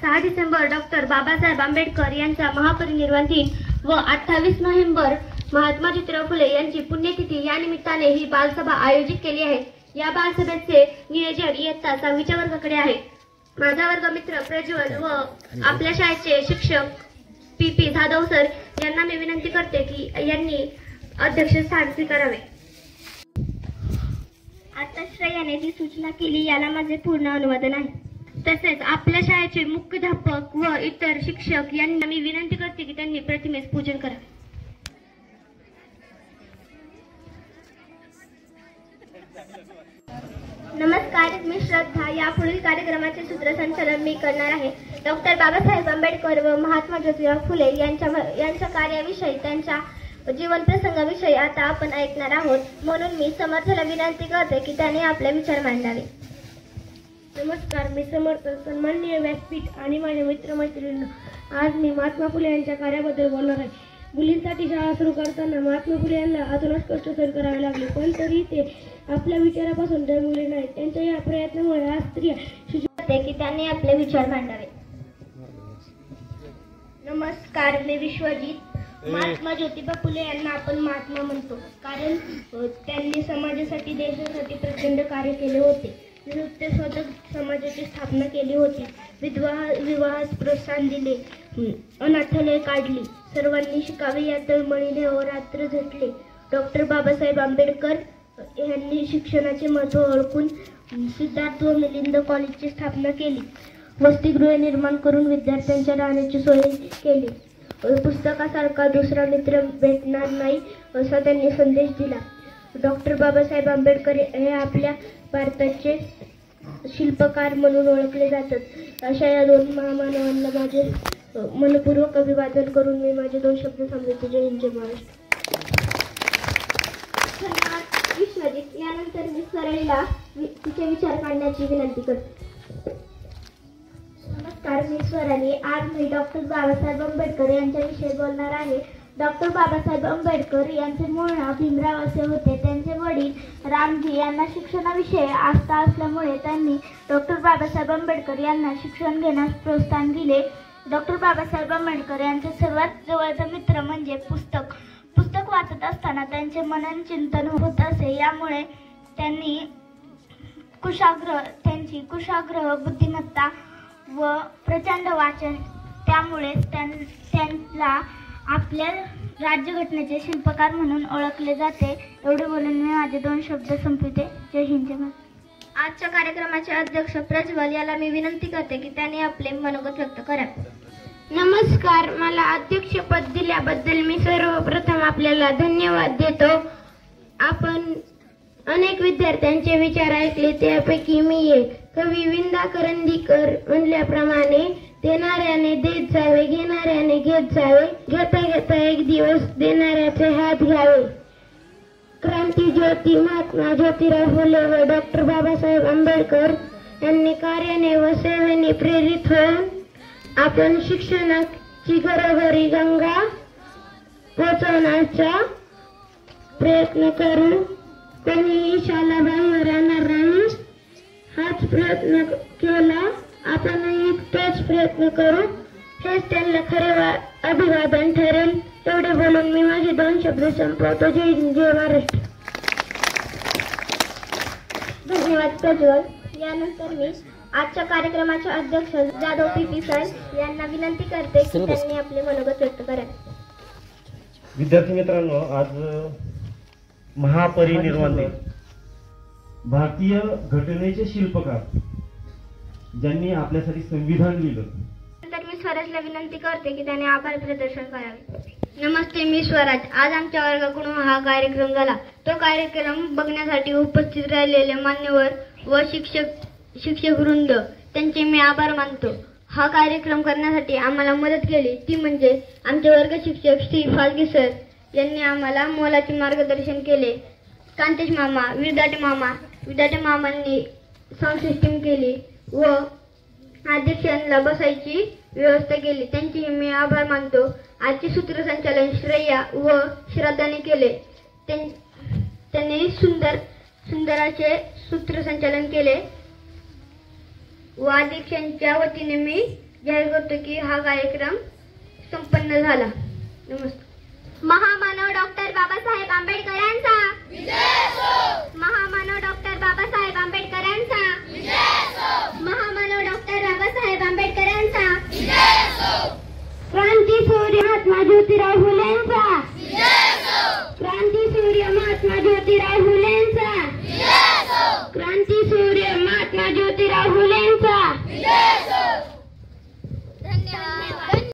6 December doctor Babasaheb Ambedkar यांचा महापरिनिर्वाण दिन व 28 नोव्हेंबर महात्मा ज्योतिराव फुले यांची पुण्यतिथी या निमित्ताने ही बालसभा आयोजित केली आहे। या बालसभेचे नियोजन इयत्ता 6वीच्या वर्गाकडे आहे। माझा वर्गमित्र प्रज्वल व आपल्या शाळेचे शिक्षक पी जाधव सर यांना मी विनंती करते की यांनी अध्यक्षस्थान स्वीकारावे। आता श्रेयाने जी सूचना केली याला माझे पूर्ण अनुवादन आहे। तसेच आपल्या शाळेचे मुख्याध्यापक व इतर शिक्षक यांना मी विनंती करते की त्यांनी प्रतिमेस पूजन करावे। नमस्कार, मी श्रद्धा। यापुढील कार्यक्रमाचे सूत्रसंचालन मी करणार आहे। डॉक्टर बाबासाहेब आंबेडकर व महात्मा ज्योतिराव फुले यांच्या कार्याविषयी, त्यांच्या जीवन प्रसंगाविषयी आता आपण ऐकणार आहोत। म्हणून मी समर्थाला विनंती करते की त्याने आपले विचार मांडावे। नमस्कार, मी समर्थ। सन्माननीय व्यासपीठ आणि माझ्या मित्रमैत्रिणींनो, आज मी महात्मा फुले यांच्या कार्याबद्दल बोलणार आहे। मुलींसाठी शाळा सुरू करताना महात्मा फुले यांना अतोनास कष्ट सहन करावे लागले, पण तरी ते आपल्या विचारापासून डळमळले नाहीत। त्यांच्या या प्रयत्नामुळे आज स्त्रिया सुचवते की त्यांनी आपले विचार मांडावे। नमस्कार, मी विश्वजित। महात्मा ज्योतिबा फुले यांना आपण महात्मा म्हणतो कारण त्यांनी समाजासाठी, देशासाठी प्रचंड कार्य केले होते। नृत्य शोधक समाजाची स्थापना केली होती, विवाहास प्रोत्साहन दिले, अनाथालय काढली, सर्वांनी शिकावे या तळमळीने अहोरात्र झटले। डॉक्टर बाबासाहेब आंबेडकर यांनी शिक्षणाचे महत्त्व ओळखून सिद्धार्थ व मिलिंद कॉलेजची स्थापना केली, वसतिगृह निर्माण करून विद्यार्थ्यांच्या राहण्याची सोय केली, पुस्तकासारखा दुसरा मित्र भेटणार नाही असा त्यांनी संदेश दिला। डॉक्टर बाबासाहेब आंबेडकर हे आपल्या भारताचे शिल्पकार म्हणून ओळखले जातात। अशा या दोन महामानवांना माझे मनपूर्वक अभिवादन करून मी माझे 2 शब्द थांबवते। जय हिंद, जय महाराष्ट्र। विश्वजित। यानंतर मी स्वरालीला तिचे विचार मांडण्याची विनंती करते। नमस्कार, मी स्वराली। आज मी डॉक्टर बाबासाहेब आंबेडकर यांच्याविषयी बोलणार आहे। डॉक्टर बाबासाहेब आंबेडकर यांचे मूळ नाव भीमराव असे होते। त्यांचे वडील रामजी यांना शिक्षणाविषयी आस्था असल्यामुळे त्यांनी डॉक्टर बाबासाहेब आंबेडकर यांना शिक्षण घेण्यास प्रोत्साहन दिले। डॉक्टर बाबासाहेब आंबेडकर यांचा सर्वात जवळचा मित्र म्हणजे पुस्तक वाचत असताना त्यांचे मनन चिंतन होत असे। यामुळे त्यांची कुशाग्र बुद्धिमत्ता व प्रचंड वाचन, त्यामुळे त्यांना आपल्या राज्यघटनेचे शिल्पकार म्हणून ओळखले जाते। एवढे बोलून मी माझे 2 शब्द संपवते। जय हिंद, जय महाराष्ट्र। आजच्या कार्यक्रमाचे अध्यक्ष प्रज्वल याला मी विनंती करते की त्याने आपले मनोगत व्यक्त करावे। नमस्कार, मला अध्यक्षपद दिल्याबद्दल मी सर्वप्रथम आपल्याला धन्यवाद देतो। आपण अनेक विद्यार्थ्यांचे विचार ऐकले, त्यापैकी मी एक। कवी विंदा करंदीकर म्हणल्याप्रमाणे देणाऱ्याने देत जावे, घेणाऱ्याने घेत जावे, घेता घेता एक दिवस देणाऱ्याचे हात घ्यावे। क्रांती ज्योती महात्मा ज्योतिराव फुले व डॉक्टर बाबासाहेब आंबेडकर यांनी कार्याने व सेवेने प्रेरित होऊन आपण शिक्षणाची घरोघरी गंगा पोचवण्याचा प्रयत्न करू। कोणीही शालाबाह्य राहणार नाही, हाच प्रयत्न केला। आपणही तोच प्रयत्न करू, हेच त्यांना खरे अभिवादन ठरेल। तेवढे बोलून मी माझे 2 शब्द संपवतो। जय हिंद, जय महाराष्ट्र। धन्यवाद प्रज्वल। यानंतर मी आजच्या कार्यक्रमाचे अध्यक्ष जाधव पी सर यांना विनंती करते की त्यांनी आपले मनोगत व्यक्त करावे। विद्यार्थी मित्रांनो, आज महापरिनिर्वाण दिन। भारतीय घटनेचे शिल्पकार ज्यांनी आपल्यासाठी संविधान लिहिलं, तर मी स्वराजला विनंती करते की त्याने आभार प्रदर्शन करावे। नमस्ते, मी स्वराज। आज आमच्या वर्गाकडून हा कार्यक्रम झाला। तो कार्यक्रम बघण्यासाठी उपस्थित राहिलेले मान्यवर व शिक्षक वृंद त्यांचे मी आभार मानतो। हा कार्यक्रम करण्यासाठी आम्हाला मदत केली ती म्हणजे आमचे वर्ग शिक्षक श्री फाल्के सर यांनी आम्हाला मोलाचे मार्गदर्शन केले। कांतेश मामा, विद्यार्थी मामांनी साऊंड सिस्टीम केली व अध्यक्षांना बसायची व्यवस्था केली, त्यांचे मी आभार मानतो। आजचे सूत्रसंचालन श्रेया व श्रद्धाने केले। त्यांनी सुंदर असे सूत्रसंचालन केले व अध्यक्षांच्या वतीने मी जाहीर करतो की हा कार्यक्रम संपन्न झाला. नमस्कार. महामानव डॉक्टर बाबासाहेब आंबेडकरांचा महामानव डॉक्टर बाबासाहेब आंबेडकरांचा महामानव डॉक्टर बाबासाहेब आंबेडकरांचा क्रांती सूर्य महात्मा ज्योतिराव फुलेंचा